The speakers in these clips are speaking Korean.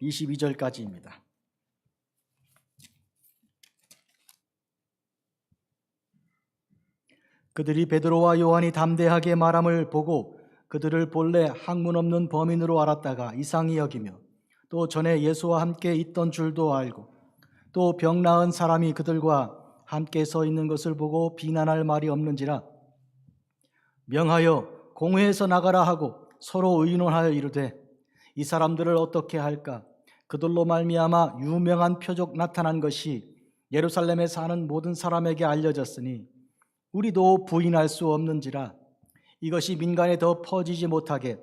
22절까지입니다. 그들이 베드로와 요한이 담대하게 말함을 보고 그들을 본래 학문 없는 범인으로 알았다가 이상히 여기며 또 전에 예수와 함께 있던 줄도 알고 또 병 나은 사람이 그들과 함께 서 있는 것을 보고 비난할 말이 없는지라 명하여 공회에서 나가라 하고 서로 의논하여 이르되 이 사람들을 어떻게 할까? 그들로 말미암아 유명한 표적 나타난 것이 예루살렘에 사는 모든 사람에게 알려졌으니 우리도 부인할 수 없는지라 이것이 민간에 더 퍼지지 못하게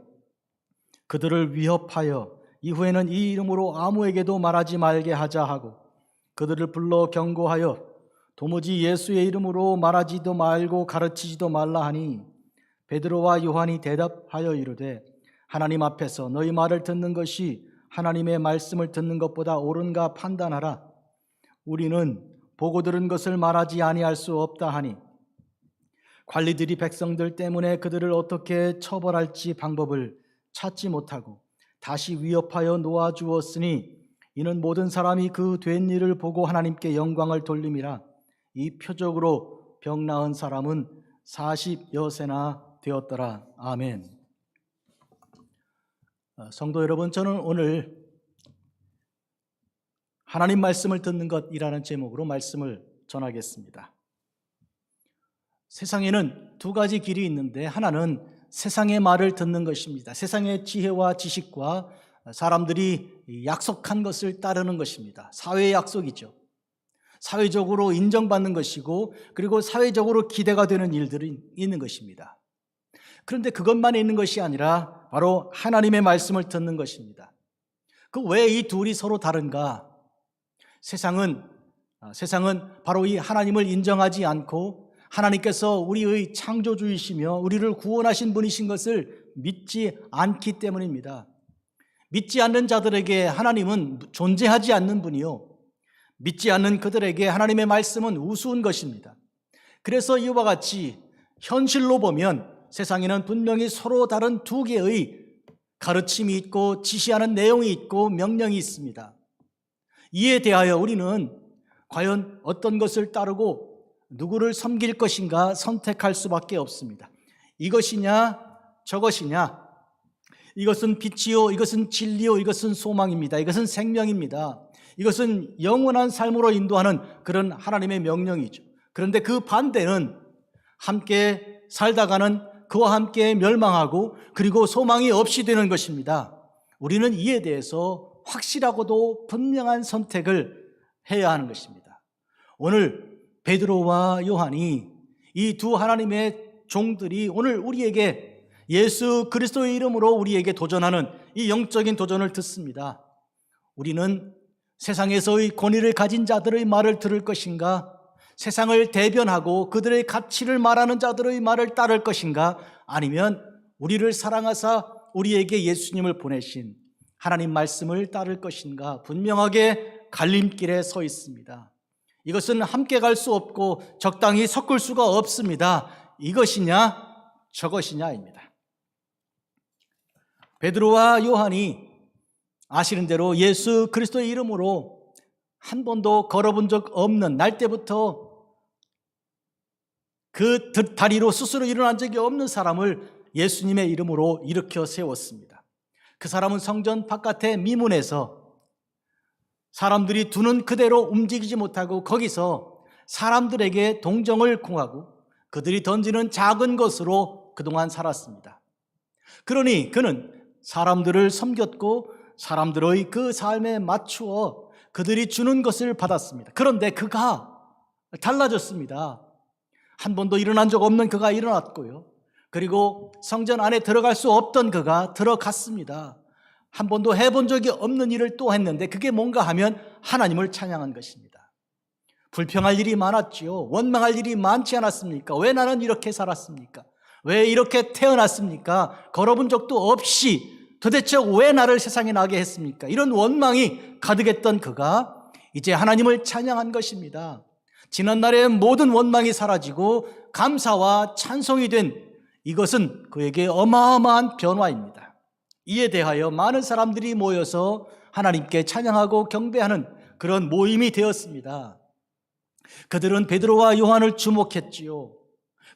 그들을 위협하여 이후에는 이 이름으로 아무에게도 말하지 말게 하자 하고 그들을 불러 경고하여 도무지 예수의 이름으로 말하지도 말고 가르치지도 말라 하니 베드로와 요한이 대답하여 이르되 하나님 앞에서 너희 말을 듣는 것이 하나님의 말씀을 듣는 것보다 옳은가 판단하라. 우리는 보고 들은 것을 말하지 아니할 수 없다 하니 관리들이 백성들 때문에 그들을 어떻게 처벌할지 방법을 찾지 못하고 다시 위협하여 놓아주었으니 이는 모든 사람이 그 된 일을 보고 하나님께 영광을 돌림이라. 이 표적으로 병 나은 사람은 40여세나 되었더라. 아멘. 성도 여러분, 저는 오늘 하나님 말씀을 듣는 것이라는 제목으로 말씀을 전하겠습니다. 세상에는 두 가지 길이 있는데 하나는 세상의 말을 듣는 것입니다. 세상의 지혜와 지식과 사람들이 약속한 것을 따르는 것입니다. 사회의 약속이죠. 사회적으로 인정받는 것이고 그리고 사회적으로 기대가 되는 일들이 있는 것입니다. 그런데 그것만 있는 것이 아니라 바로 하나님의 말씀을 듣는 것입니다. 그 왜 이 둘이 서로 다른가? 세상은 바로 이 하나님을 인정하지 않고 하나님께서 우리의 창조주이시며 우리를 구원하신 분이신 것을 믿지 않기 때문입니다. 믿지 않는 자들에게 하나님은 존재하지 않는 분이요, 믿지 않는 그들에게 하나님의 말씀은 우스운 것입니다. 그래서 이와 같이 현실로 보면 세상에는 분명히 서로 다른 두 개의 가르침이 있고 지시하는 내용이 있고 명령이 있습니다. 이에 대하여 우리는 과연 어떤 것을 따르고 누구를 섬길 것인가 선택할 수밖에 없습니다. 이것이냐 저것이냐, 이것은 빛이요 이것은 진리요 이것은 소망입니다. 이것은 생명입니다. 이것은 영원한 삶으로 인도하는 그런 하나님의 명령이죠. 그런데 그 반대는 함께 살다가는 그와 함께 멸망하고 그리고 소망이 없이 되는 것입니다. 우리는 이에 대해서 확실하고도 분명한 선택을 해야 하는 것입니다. 오늘 베드로와 요한이 이 두 하나님의 종들이 오늘 우리에게 예수 그리스도의 이름으로 우리에게 도전하는 이 영적인 도전을 듣습니다. 우리는 세상에서의 권위를 가진 자들의 말을 들을 것인가? 세상을 대변하고 그들의 가치를 말하는 자들의 말을 따를 것인가? 아니면 우리를 사랑하사 우리에게 예수님을 보내신 하나님 말씀을 따를 것인가? 분명하게 갈림길에 서 있습니다. 이것은 함께 갈 수 없고 적당히 섞을 수가 없습니다. 이것이냐 저것이냐입니다. 베드로와 요한이 아시는 대로 예수 그리스도의 이름으로 한 번도 걸어본 적 없는, 날 때부터 그 다리로 스스로 일어난 적이 없는 사람을 예수님의 이름으로 일으켜 세웠습니다. 그 사람은 성전 바깥의 미문에서 사람들이 두는 그대로 움직이지 못하고 거기서 사람들에게 동정을 구하고 그들이 던지는 작은 것으로 그동안 살았습니다. 그러니 그는 사람들을 섬겼고 사람들의 그 삶에 맞추어 그들이 주는 것을 받았습니다. 그런데 그가 달라졌습니다. 한 번도 일어난 적 없는 그가 일어났고요. 그리고 성전 안에 들어갈 수 없던 그가 들어갔습니다. 한 번도 해본 적이 없는 일을 또 했는데 그게 뭔가 하면 하나님을 찬양한 것입니다. 불평할 일이 많았지요. 원망할 일이 많지 않았습니까? 왜 나는 이렇게 살았습니까? 왜 이렇게 태어났습니까? 걸어본 적도 없이 도대체 왜 나를 세상에 나게 했습니까? 이런 원망이 가득했던 그가 이제 하나님을 찬양한 것입니다. 지난날의 모든 원망이 사라지고 감사와 찬송이 된 이것은 그에게 어마어마한 변화입니다. 이에 대하여 많은 사람들이 모여서 하나님께 찬양하고 경배하는 그런 모임이 되었습니다. 그들은 베드로와 요한을 주목했지요.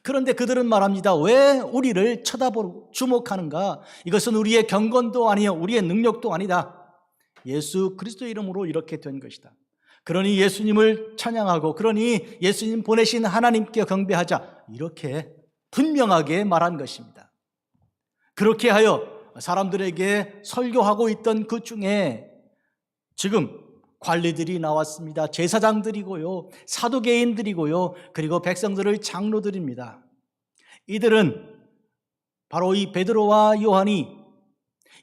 그런데 그들은 말합니다. 왜 우리를 쳐다보고 주목하는가? 이것은 우리의 경건도 아니요, 우리의 능력도 아니다. 예수 그리스도의 이름으로 이렇게 된 것이다. 그러니 예수님을 찬양하고, 그러니 예수님 보내신 하나님께 경배하자, 이렇게 분명하게 말한 것입니다. 그렇게 하여 사람들에게 설교하고 있던 그 중에 지금 관리들이 나왔습니다. 제사장들이고요, 사두개인들이고요, 그리고 백성들의 장로들입니다. 이들은 바로 이 베드로와 요한이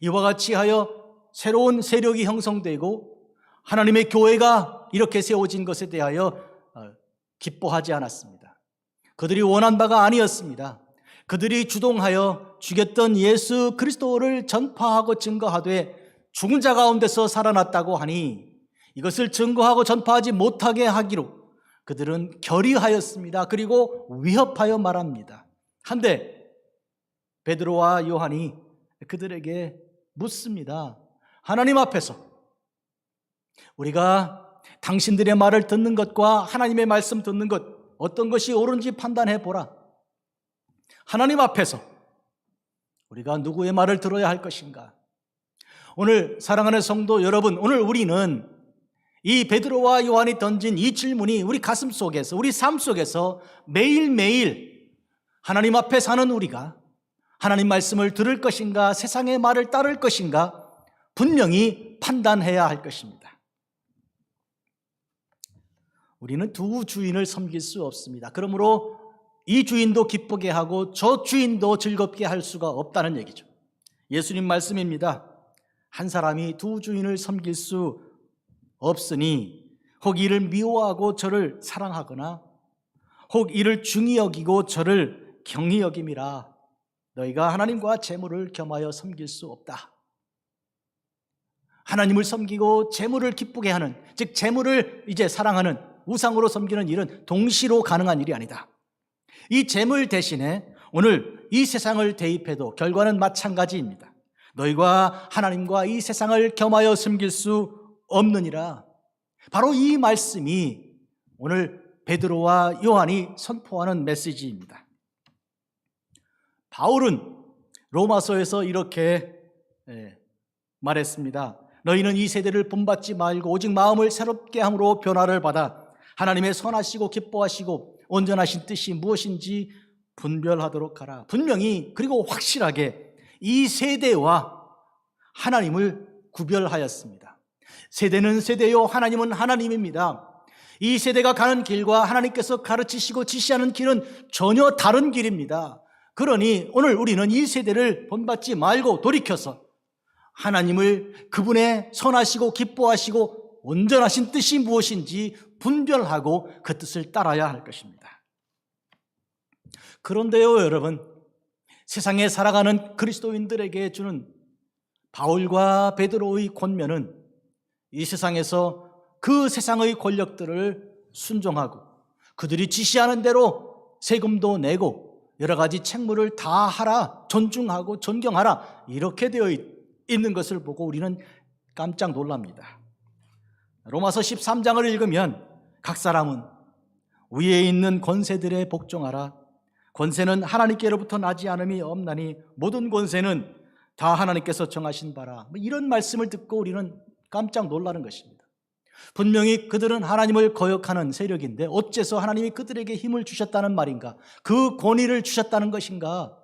이와 같이 하여 새로운 세력이 형성되고 하나님의 교회가 이렇게 세워진 것에 대하여 기뻐하지 않았습니다. 그들이 원한 바가 아니었습니다. 그들이 주동하여 죽였던 예수 그리스도를 전파하고 증거하되 죽은 자 가운데서 살아났다고 하니 이것을 증거하고 전파하지 못하게 하기로 그들은 결의하였습니다. 그리고 위협하여 말합니다. 한데 베드로와 요한이 그들에게 묻습니다. 하나님 앞에서 우리가 당신들의 말을 듣는 것과 하나님의 말씀 듣는 것, 어떤 것이 옳은지 판단해 보라. 하나님 앞에서 우리가 누구의 말을 들어야 할 것인가? 오늘 사랑하는 성도 여러분, 오늘 우리는 이 베드로와 요한이 던진 이 질문이 우리 가슴 속에서, 우리 삶 속에서 매일매일 하나님 앞에 사는 우리가 하나님 말씀을 들을 것인가, 세상의 말을 따를 것인가 분명히 판단해야 할 것입니다. 우리는 두 주인을 섬길 수 없습니다. 그러므로 이 주인도 기쁘게 하고 저 주인도 즐겁게 할 수가 없다는 얘기죠. 예수님 말씀입니다. 한 사람이 두 주인을 섬길 수 없으니 혹 이를 미워하고 저를 사랑하거나 혹 이를 중히 여기고 저를 경히 여김이라. 너희가 하나님과 재물을 겸하여 섬길 수 없다. 하나님을 섬기고 재물을 기쁘게 하는, 즉 재물을 이제 사랑하는, 우상으로 섬기는 일은 동시로 가능한 일이 아니다. 이 재물 대신에 오늘 이 세상을 대입해도 결과는 마찬가지입니다. 너희가 하나님과 이 세상을 겸하여 섬길 수 없느니라. 바로 이 말씀이 오늘 베드로와 요한이 선포하는 메시지입니다. 바울은 로마서에서 이렇게 말했습니다. 너희는 이 세대를 본받지 말고 오직 마음을 새롭게 함으로 변화를 받아 하나님의 선하시고 기뻐하시고 온전하신 뜻이 무엇인지 분별하도록 하라. 분명히 그리고 확실하게 이 세대와 하나님을 구별하였습니다. 세대는 세대요, 하나님은 하나님입니다. 이 세대가 가는 길과 하나님께서 가르치시고 지시하는 길은 전혀 다른 길입니다. 그러니 오늘 우리는 이 세대를 본받지 말고 돌이켜서 하나님을, 그분의 선하시고 기뻐하시고 온전하신 뜻이 무엇인지 분별하고 그 뜻을 따라야 할 것입니다. 그런데요, 여러분, 세상에 살아가는 그리스도인들에게 주는 바울과 베드로의 권면은 이 세상에서 그 세상의 권력들을 순종하고 그들이 지시하는 대로 세금도 내고 여러 가지 책무를 다 하라, 존중하고 존경하라, 이렇게 되어 있는 것을 보고 우리는 깜짝 놀랍니다. 로마서 13장을 읽으면 각 사람은 위에 있는 권세들에 복종하라. 권세는 하나님께로부터 나지 않음이 없나니 모든 권세는 다 하나님께서 정하신 바라. 이런 말씀을 듣고 우리는 깜짝 놀라는 것입니다. 분명히 그들은 하나님을 거역하는 세력인데 어째서 하나님이 그들에게 힘을 주셨다는 말인가? 그 권위를 주셨다는 것인가?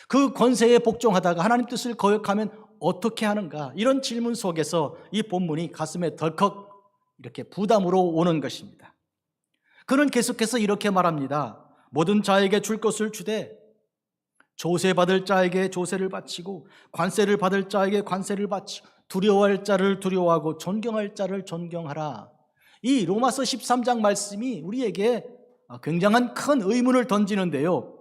그 권세에 복종하다가 하나님 뜻을 거역하면 어떻게 하는가? 이런 질문 속에서 이 본문이 가슴에 덜컥 이렇게 부담으로 오는 것입니다. 그는 계속해서 이렇게 말합니다. 모든 자에게 줄 것을 주되 조세 받을 자에게 조세를 바치고 관세를 받을 자에게 관세를 바치고 두려워할 자를 두려워하고 존경할 자를 존경하라. 이 로마서 13장 말씀이 우리에게 굉장한 큰 의문을 던지는데요.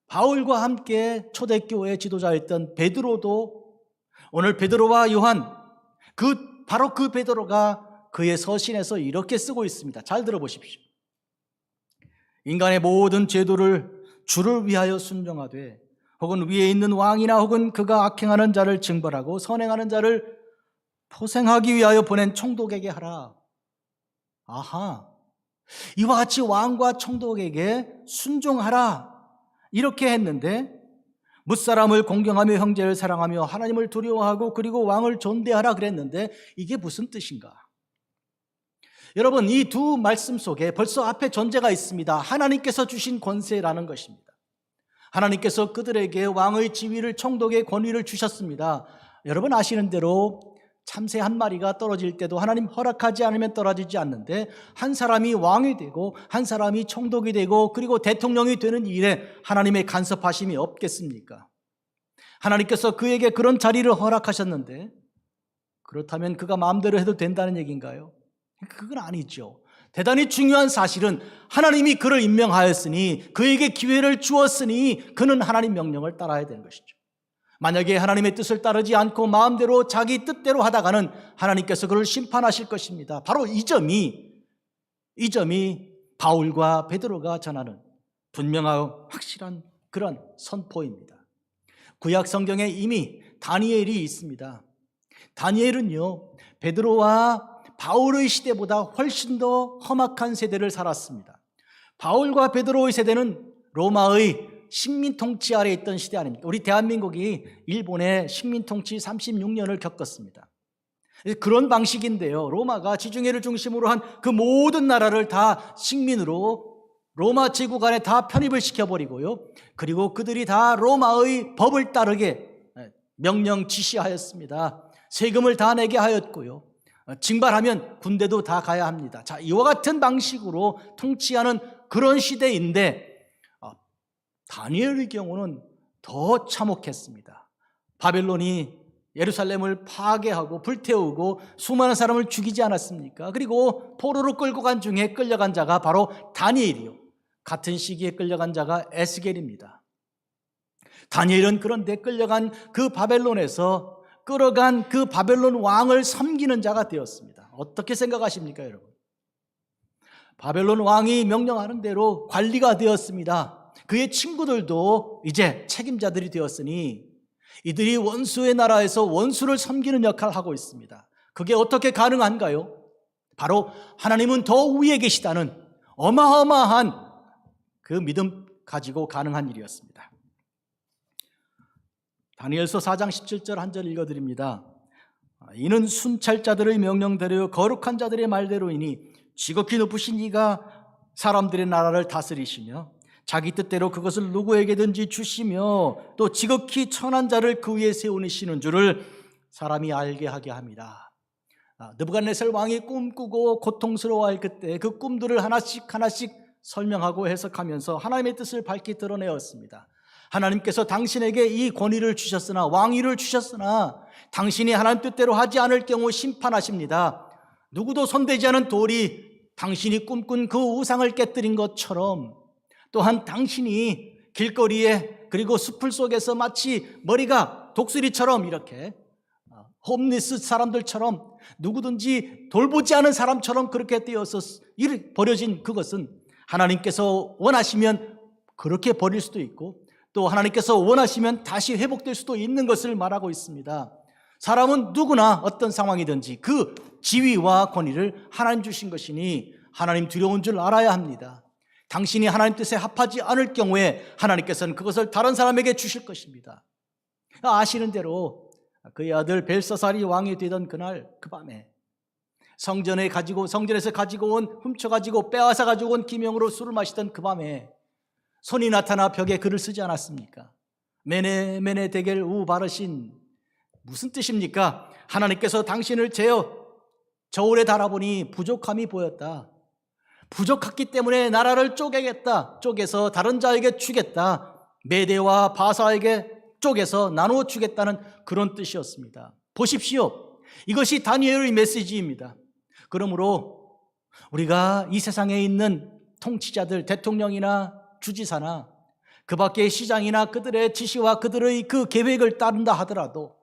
바울과 함께 초대교회 지도자였던 베드로도 오늘 베드로와 요한, 바로 그 베드로가 그의 서신에서 이렇게 쓰고 있습니다. 잘 들어보십시오. 인간의 모든 제도를 주를 위하여 순종하되 혹은 위에 있는 왕이나 혹은 그가 악행하는 자를 징벌하고 선행하는 자를 포생하기 위하여 보낸 총독에게 하라. 아하, 이와 같이 왕과 총독에게 순종하라 이렇게 했는데, 뭇사람을 공경하며 형제를 사랑하며 하나님을 두려워하고 그리고 왕을 존대하라 그랬는데 이게 무슨 뜻인가? 여러분, 이 두 말씀 속에 벌써 앞에 전제가 있습니다. 하나님께서 주신 권세라는 것입니다. 하나님께서 그들에게 왕의 지위를, 총독의 권위를 주셨습니다. 여러분 아시는 대로 참새 한 마리가 떨어질 때도 하나님 허락하지 않으면 떨어지지 않는데, 한 사람이 왕이 되고 한 사람이 총독이 되고 그리고 대통령이 되는 일에 하나님의 간섭하심이 없겠습니까? 하나님께서 그에게 그런 자리를 허락하셨는데, 그렇다면 그가 마음대로 해도 된다는 얘기인가요? 그건 아니죠. 대단히 중요한 사실은 하나님이 그를 임명하였으니, 그에게 기회를 주었으니 그는 하나님 명령을 따라야 되는 것이죠. 만약에 하나님의 뜻을 따르지 않고 마음대로 자기 뜻대로 하다가는 하나님께서 그를 심판하실 것입니다. 바로 이 점이 바울과 베드로가 전하는 분명하고 확실한 그런 선포입니다. 구약 성경에 이미 다니엘이 있습니다. 다니엘은요, 베드로와 바울의 시대보다 훨씬 더 험악한 세대를 살았습니다. 바울과 베드로의 세대는 로마의 식민 통치 아래에 있던 시대 아닙니까? 우리 대한민국이 일본의 식민 통치 36년을 겪었습니다. 그런 방식인데요, 로마가 지중해를 중심으로 한 그 모든 나라를 다 식민으로 로마 제국 안에 다 편입을 시켜버리고요, 그리고 그들이 다 로마의 법을 따르게 명령 지시하였습니다. 세금을 다 내게 하였고요, 징발하면 군대도 다 가야 합니다. 자, 이와 같은 방식으로 통치하는 그런 시대인데, 다니엘의 경우는 더 참혹했습니다. 바벨론이 예루살렘을 파괴하고 불태우고 수많은 사람을 죽이지 않았습니까? 그리고 포로로 끌고 간 중에 끌려간 자가 바로 다니엘이요, 같은 시기에 끌려간 자가 에스겔입니다. 다니엘은 그런데 끌려간 그 바벨론에서 끌어간 그 바벨론 왕을 섬기는 자가 되었습니다. 어떻게 생각하십니까, 여러분? 바벨론 왕이 명령하는 대로 관리가 되었습니다. 그의 친구들도 이제 책임자들이 되었으니 이들이 원수의 나라에서 원수를 섬기는 역할을 하고 있습니다. 그게 어떻게 가능한가요? 바로 하나님은 더 위에 계시다는 어마어마한 그 믿음 가지고 가능한 일이었습니다. 다니엘서 4장 17절 한 절 읽어드립니다. 이는 순찰자들의 명령대로 거룩한 자들의 말대로이니 지극히 높으신 이가 사람들의 나라를 다스리시며 자기 뜻대로 그것을 누구에게든지 주시며 또 지극히 천한 자를 그 위에 세우시는 줄을 사람이 알게 하게 합니다. 느부갓네살 왕이 꿈꾸고 고통스러워할 그때 그 꿈들을 하나씩 설명하고 해석하면서 하나님의 뜻을 밝히 드러내었습니다. 하나님께서 당신에게 이 권위를 주셨으나, 왕위를 주셨으나 당신이 하나님 뜻대로 하지 않을 경우 심판하십니다. 누구도 손대지 않은 돌이 당신이 꿈꾼 그 우상을 깨뜨린 것처럼, 또한 당신이 길거리에 그리고 숲을 속에서 마치 머리가 독수리처럼 이렇게 홈리스 사람들처럼 누구든지 돌보지 않은 사람처럼 그렇게 되어서 버려진 그것은 하나님께서 원하시면 그렇게 버릴 수도 있고, 또 하나님께서 원하시면 다시 회복될 수도 있는 것을 말하고 있습니다. 사람은 누구나 어떤 상황이든지 그 지위와 권위를 하나님 주신 것이니 하나님 두려운 줄 알아야 합니다. 당신이 하나님 뜻에 합하지 않을 경우에 하나님께서는 그것을 다른 사람에게 주실 것입니다. 아시는 대로 그의 아들 벨사살이 왕이 되던 그날 그 밤에 성전에서 가지고 온, 훔쳐가지고 빼앗아 가지고 온 기명으로 술을 마시던 그 밤에 손이 나타나 벽에 글을 쓰지 않았습니까? 메네 메네 데겔 우 바르신, 무슨 뜻입니까? 하나님께서 당신을 재어 저울에 달아보니 부족함이 보였다. 부족했기 때문에 나라를 쪼개겠다. 쪼개서 다른 자에게 주겠다. 메대와 바사에게 쪼개서 나누어 주겠다는 그런 뜻이었습니다. 보십시오. 이것이 다니엘의 메시지입니다. 그러므로 우리가 이 세상에 있는 통치자들, 대통령이나 주지사나 그 밖의 시장이나 그들의 지시와 그들의 그 계획을 따른다 하더라도,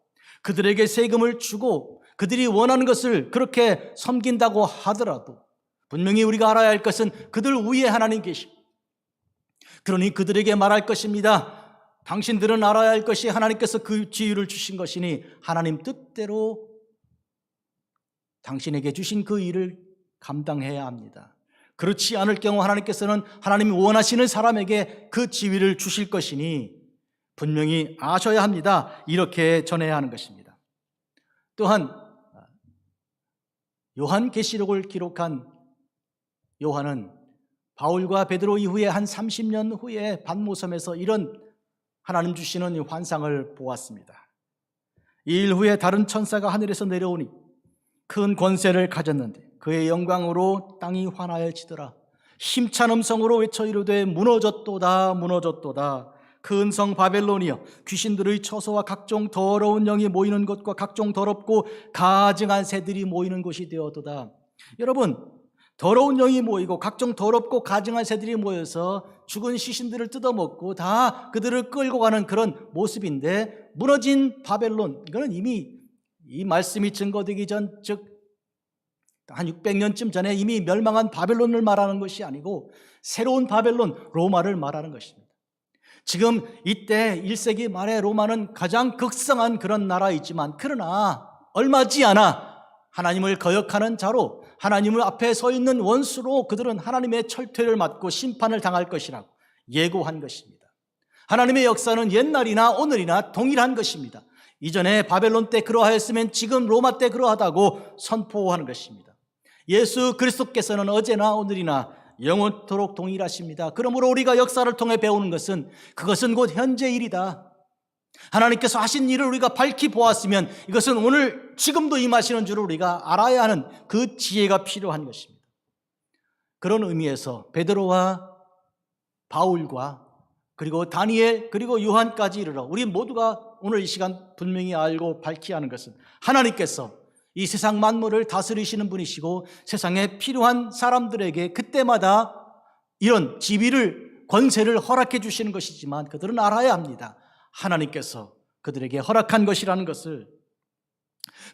그들에게 세금을 주고 그들이 원하는 것을 그렇게 섬긴다고 하더라도 분명히 우리가 알아야 할 것은 그들 위에 하나님 계시고, 그러니 그들에게 말할 것입니다. 당신들은 알아야 할 것이 하나님께서 그 지위를 주신 것이니 하나님 뜻대로 당신에게 주신 그 일을 감당해야 합니다. 그렇지 않을 경우 하나님께서는 하나님이 원하시는 사람에게 그 지위를 주실 것이니 분명히 아셔야 합니다. 이렇게 전해야 하는 것입니다. 또한 요한계시록을 기록한 요한은 바울과 베드로 이후에 한 30년 후에 반모섬에서 이런 하나님 주시는 환상을 보았습니다. 이 일 후에 다른 천사가 하늘에서 내려오니 큰 권세를 가졌는데 그의 영광으로 땅이 환하여지더라. 힘찬 음성으로 외쳐 이르되 무너졌도다 무너졌도다. 큰 성 바벨론이여 귀신들의 처소와 각종 더러운 영이 모이는 곳과 각종 더럽고 가증한 새들이 모이는 곳이 되었도다. 여러분, 더러운 영이 모이고 각종 더럽고 가증한 새들이 모여서 죽은 시신들을 뜯어먹고 다 그들을 끌고 가는 그런 모습인데, 무너진 바벨론, 이거는 이미 이 말씀이 증거되기 전, 즉 한 600년쯤 전에 이미 멸망한 바벨론을 말하는 것이 아니고 새로운 바벨론, 로마를 말하는 것입니다. 지금 이때 1세기 말에 로마는 가장 극성한 그런 나라이지만, 그러나 얼마 지 않아 하나님을 거역하는 자로, 하나님을 앞에 서 있는 원수로 그들은 하나님의 철퇴를 맞고 심판을 당할 것이라고 예고한 것입니다. 하나님의 역사는 옛날이나 오늘이나 동일한 것입니다. 이전에 바벨론 때 그러하였으면 지금 로마 때 그러하다고 선포하는 것입니다. 예수 그리스도께서는 어제나 오늘이나 영원토록 동일하십니다. 그러므로 우리가 역사를 통해 배우는 것은 그것은 곧 현재 일이다. 하나님께서 하신 일을 우리가 밝히 보았으면 이것은 오늘 지금도 임하시는 줄을 우리가 알아야 하는 그 지혜가 필요한 것입니다. 그런 의미에서 베드로와 바울과 그리고 다니엘 그리고 요한까지 이르러 우리 모두가 오늘 이 시간 분명히 알고 밝혀야 하는 것은, 하나님께서 이 세상 만물을 다스리시는 분이시고 세상에 필요한 사람들에게 그때마다 이런 지위를, 권세를 허락해 주시는 것이지만 그들은 알아야 합니다. 하나님께서 그들에게 허락한 것이라는 것을.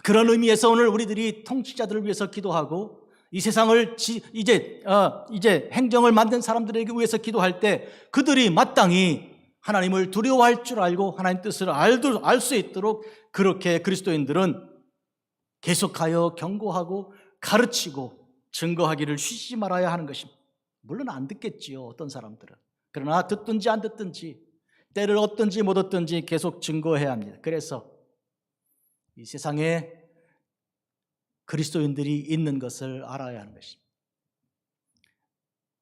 그런 의미에서 오늘 우리들이 통치자들을 위해서 기도하고 이 세상을 이제 행정을 만든 사람들에게 위해서 기도할 때 그들이 마땅히 하나님을 두려워할 줄 알고 하나님 뜻을 알 수 있도록 그렇게 그리스도인들은 계속하여 경고하고 가르치고 증거하기를 쉬지 말아야 하는 것입니다. 물론 안 듣겠지요, 어떤 사람들은. 그러나 듣든지 안 듣든지, 때를 얻든지 못 얻든지 계속 증거해야 합니다. 그래서 이 세상에 그리스도인들이 있는 것을 알아야 하는 것입니다.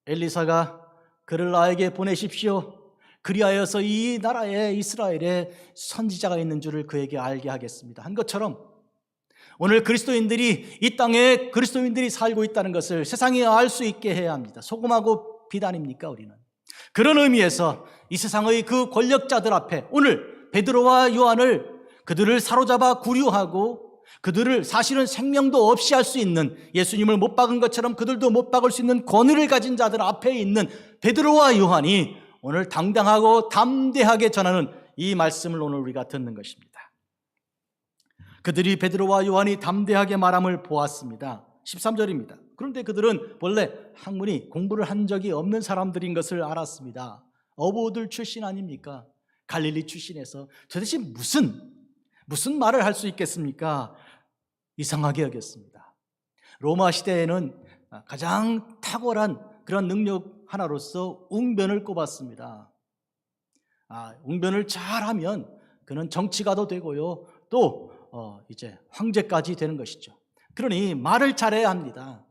엘리사가 그를 나에게 보내십시오. 그리하여서 이 나라에, 이스라엘에 선지자가 있는 줄을 그에게 알게 하겠습니다 한 것처럼, 오늘 그리스도인들이 이 땅에 그리스도인들이 살고 있다는 것을 세상이 알 수 있게 해야 합니다. 소금하고 빛 아닙니까, 우리는? 그런 의미에서 이 세상의 그 권력자들 앞에 오늘 베드로와 요한을, 그들을 사로잡아 구류하고 그들을 사실은 생명도 없이 할 수 있는, 예수님을 못 박은 것처럼 그들도 못 박을 수 있는 권위를 가진 자들 앞에 있는 베드로와 요한이 오늘 당당하고 담대하게 전하는 이 말씀을 오늘 우리가 듣는 것입니다. 그들이 베드로와 요한이 담대하게 말함을 보았습니다. 13절입니다. 그런데 그들은 본래 학문이, 공부를 한 적이 없는 사람들인 것을 알았습니다. 어부들 출신 아닙니까? 갈릴리 출신에서 도대체 무슨 말을 할 수 있겠습니까? 이상하게 여겼습니다. 로마 시대에는 가장 탁월한 그런 능력 하나로서 웅변을 꼽았습니다. 웅변을 잘하면 그는 정치가도 되고요, 또 이제 황제까지 되는 것이죠. 그러니 말을 잘해야 합니다.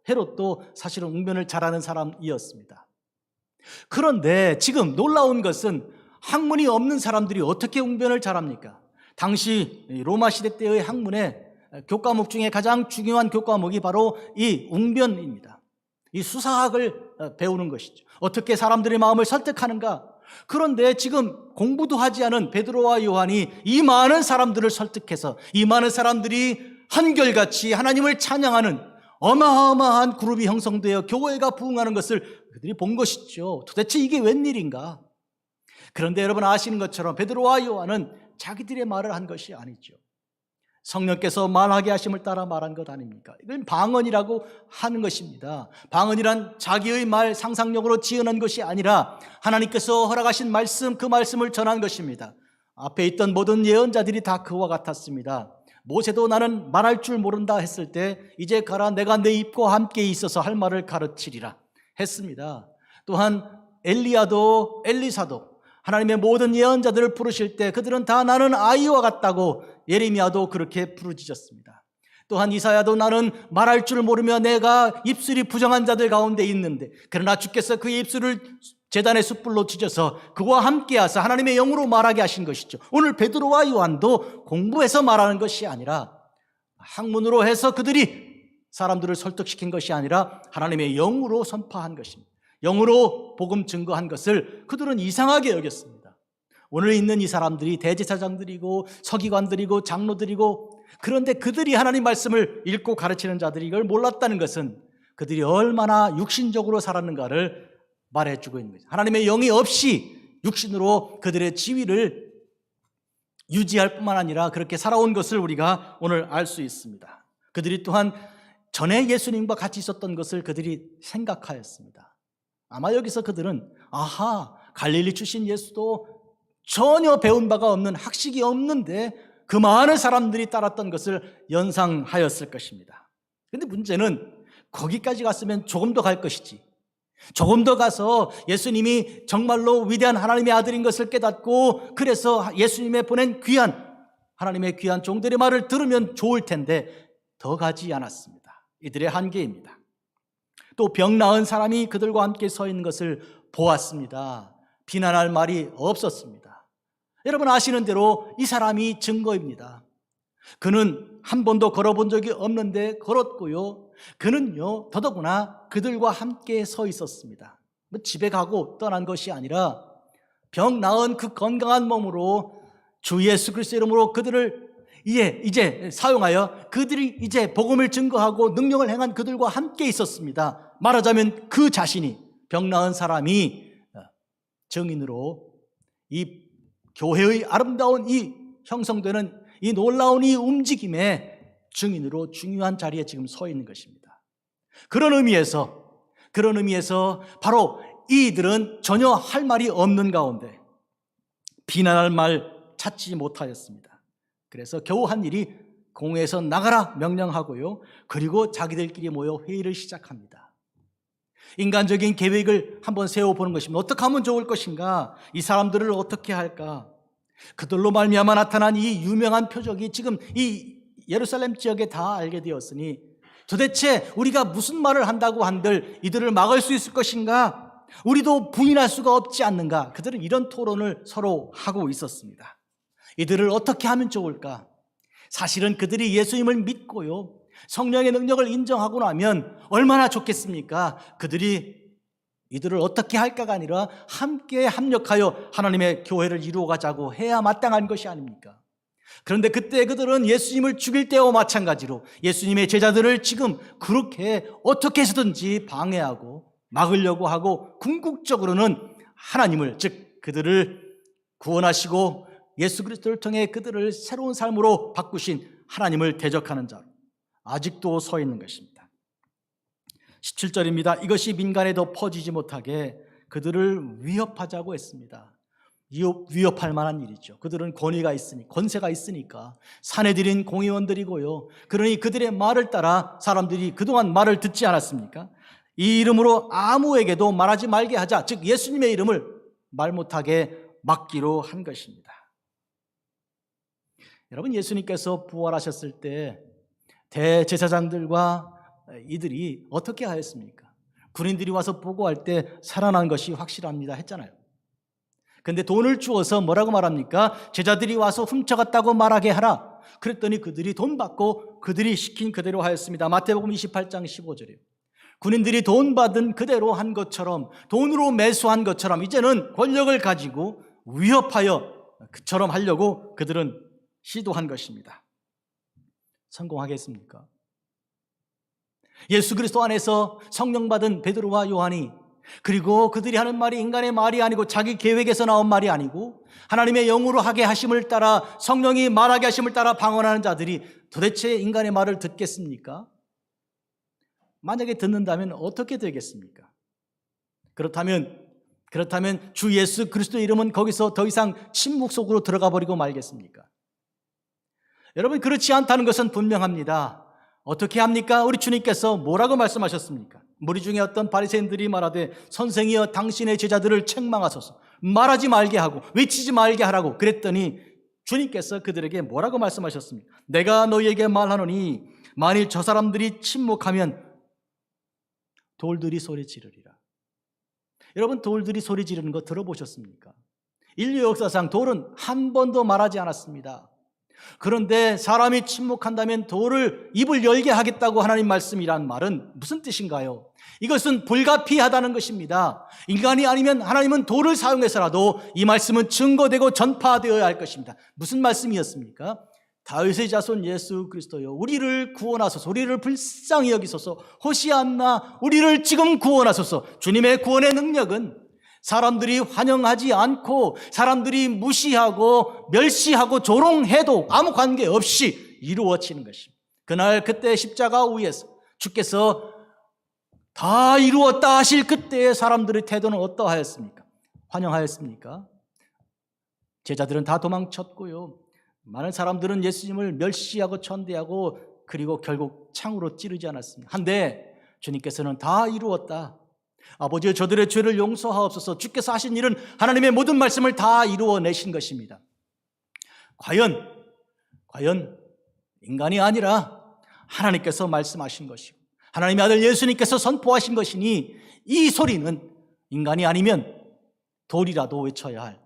헤롯도 사실은 웅변을 잘하는 사람이었습니다. 그런데 지금 놀라운 것은 학문이 없는 사람들이 어떻게 웅변을 잘합니까? 당시 로마 시대 때의 학문의 교과목 중에 가장 중요한 교과목이 바로 이 웅변입니다. 이 수사학을 배우는 것이죠. 어떻게 사람들의 마음을 설득하는가. 그런데 지금 공부도 하지 않은 베드로와 요한이 이 많은 사람들을 설득해서 이 많은 사람들이 한결같이 하나님을 찬양하는 어마어마한 그룹이 형성되어 교회가 부흥하는 것을 그들이 본 것이죠. 도대체 이게 웬일인가? 그런데 여러분 아시는 것처럼 베드로와 요한은 자기들의 말을 한 것이 아니죠. 성령께서 말하게 하심을 따라 말한 것 아닙니까? 이건 방언이라고 하는 것입니다. 방언이란 자기의 말, 상상력으로 지어낸 것이 아니라 하나님께서 허락하신 말씀, 그 말씀을 전한 것입니다. 앞에 있던 모든 예언자들이 다 그와 같았습니다. 모세도 나는 말할 줄 모른다 했을 때 이제 가라 내가 내 입과 함께 있어서 할 말을 가르치리라 했습니다. 또한 엘리야도 엘리사도 하나님의 모든 예언자들을 부르실 때 그들은 다 나는 아이와 같다고 예레미야도 그렇게 부르짖었습니다. 또한 이사야도 나는 말할 줄 모르며 내가 입술이 부정한 자들 가운데 있는데 그러나 주께서 그의 입술을 제단의 숯불로 찢어서 그와 함께 하사 하나님의 영으로 말하게 하신 것이죠. 오늘 베드로와 요한도 공부해서 말하는 것이 아니라 학문으로 해서 그들이 사람들을 설득시킨 것이 아니라 하나님의 영으로 선포한 것입니다. 영으로 복음 증거한 것을 그들은 이상하게 여겼습니다. 오늘 있는 이 사람들이 대제사장들이고 서기관들이고 장로들이고 그런데 그들이 하나님 말씀을 읽고 가르치는 자들이 이걸 몰랐다는 것은 그들이 얼마나 육신적으로 살았는가를 말해주고 있는 거죠. 하나님의 영이 없이 육신으로 그들의 지위를 유지할 뿐만 아니라 그렇게 살아온 것을 우리가 오늘 알 수 있습니다. 그들이 또한 전에 예수님과 같이 있었던 것을 그들이 생각하였습니다. 아마 여기서 그들은 아하, 갈릴리 출신 예수도 전혀 배운 바가 없는 학식이 없는데 그 많은 사람들이 따랐던 것을 연상하였을 것입니다. 그런데 문제는 거기까지 갔으면 조금 더 갈 것이지, 조금 더 가서 예수님이 정말로 위대한 하나님의 아들인 것을 깨닫고 그래서 예수님의 보낸 하나님의 귀한 종들의 말을 들으면 좋을 텐데 더 가지 않았습니다. 이들의 한계입니다. 또 병 나은 사람이 그들과 함께 서 있는 것을 보았습니다. 비난할 말이 없었습니다. 여러분 아시는 대로 이 사람이 증거입니다. 그는 한 번도 걸어본 적이 없는데 걸었고요. 그는요 더더구나 그들과 함께 서 있었습니다. 집에 가고 떠난 것이 아니라 병 나은 그 건강한 몸으로 주 예수 그리스도의 이름으로 그들을 이제 사용하여 그들이 이제 복음을 증거하고 능력을 행한 그들과 함께 있었습니다. 말하자면 그 자신이 병 나은 사람이 증인으로 이 교회의 아름다운 이 형성되는 이 놀라운 이 움직임의 증인으로 중요한 자리에 지금 서 있는 것입니다. 그런 의미에서 바로 이들은 전혀 할 말이 없는 가운데 비난할 말 찾지 못하였습니다. 그래서 겨우 한 일이 공회에서 나가라 명령하고요. 그리고 자기들끼리 모여 회의를 시작합니다. 인간적인 계획을 한번 세워보는 것입니다. 어떻게 하면 좋을 것인가? 이 사람들을 어떻게 할까? 그들로 말미암아 나타난 이 유명한 표적이 지금 이 예루살렘 지역에 다 알게 되었으니 도대체 우리가 무슨 말을 한다고 한들 이들을 막을 수 있을 것인가? 우리도 부인할 수가 없지 않는가? 그들은 이런 토론을 서로 하고 있었습니다. 이들을 어떻게 하면 좋을까? 사실은 그들이 예수님을 믿고요 성령의 능력을 인정하고 나면 얼마나 좋겠습니까? 그들이 이들을 어떻게 할까가 아니라 함께 합력하여 하나님의 교회를 이루어가자고 해야 마땅한 것이 아닙니까? 그런데 그때 그들은 예수님을 죽일 때와 마찬가지로 예수님의 제자들을 지금 그렇게 어떻게 해서든지 방해하고 막으려고 하고 궁극적으로는 하나님을, 즉 그들을 구원하시고 예수 그리스도를 통해 그들을 새로운 삶으로 바꾸신 하나님을 대적하는 자로 아직도 서 있는 것입니다. 17절입니다. 이것이 민간에 더 퍼지지 못하게 그들을 위협하자고 했습니다. 위협할 만한 일이죠. 그들은 권세가 있으니까 사내들인 공의원들이고요. 그러니 그들의 말을 따라 사람들이 그동안 말을 듣지 않았습니까? 이 이름으로 아무에게도 말하지 말게 하자, 즉 예수님의 이름을 말 못하게 막기로 한 것입니다. 여러분 예수님께서 부활하셨을 때 대제사장들과 이들이 어떻게 하였습니까? 군인들이 와서 보고할 때 살아난 것이 확실합니다 했잖아요. 그런데 돈을 주어서 뭐라고 말합니까? 제자들이 와서 훔쳐갔다고 말하게 하라. 그랬더니 그들이 돈 받고 그들이 시킨 그대로 하였습니다. 마태복음 28장 15절이에요. 군인들이 돈 받은 그대로 한 것처럼, 돈으로 매수한 것처럼 이제는 권력을 가지고 위협하여 그처럼 하려고 그들은 시도한 것입니다. 성공하겠습니까? 예수 그리스도 안에서 성령 받은 베드로와 요한이, 그리고 그들이 하는 말이 인간의 말이 아니고 자기 계획에서 나온 말이 아니고 하나님의 영으로 하게 하심을 따라, 성령이 말하게 하심을 따라 방언하는 자들이 도대체 인간의 말을 듣겠습니까? 만약에 듣는다면 어떻게 되겠습니까? 그렇다면 주 예수 그리스도의 이름은 거기서 더 이상 침묵 속으로 들어가 버리고 말겠습니까? 여러분, 그렇지 않다는 것은 분명합니다. 어떻게 합니까? 우리 주님께서 뭐라고 말씀하셨습니까? 무리 중에 어떤 바리새인들이 말하되 선생이여 당신의 제자들을 책망하소서, 말하지 말게 하고 외치지 말게 하라고 그랬더니 주님께서 그들에게 뭐라고 말씀하셨습니까? 내가 너희에게 말하노니 만일 저 사람들이 침묵하면 돌들이 소리 지르리라. 여러분, 돌들이 소리 지르는 거 들어보셨습니까? 인류 역사상 돌은 한 번도 말하지 않았습니다. 그런데 사람이 침묵한다면 돌을 입을 열게 하겠다고 하나님 말씀이란 말은 무슨 뜻인가요? 이것은 불가피하다는 것입니다. 인간이 아니면 하나님은 돌을 사용해서라도 이 말씀은 증거되고 전파되어야 할 것입니다. 무슨 말씀이었습니까? 다윗의 자손 예수 그리스도여, 우리를 구원하소서, 우리를 불쌍히 여기소서, 호시안나, 우리를 지금 구원하소서. 주님의 구원의 능력은 사람들이 환영하지 않고 사람들이 무시하고 멸시하고 조롱해도 아무 관계없이 이루어지는 것입니다. 그날 그때 십자가 위에서 주께서 다 이루었다 하실 그때의 사람들의 태도는 어떠하였습니까? 환영하였습니까? 제자들은 다 도망쳤고요. 많은 사람들은 예수님을 멸시하고 천대하고 그리고 결국 창으로 찌르지 않았습니다. 한데 주님께서는 다 이루었다. 아버지여, 저들의 죄를 용서하옵소서. 주께서 하신 일은 하나님의 모든 말씀을 다 이루어내신 것입니다. 과연 인간이 아니라 하나님께서 말씀하신 것이고 하나님의 아들 예수님께서 선포하신 것이니 이 소리는 인간이 아니면 돌이라도 외쳐야 할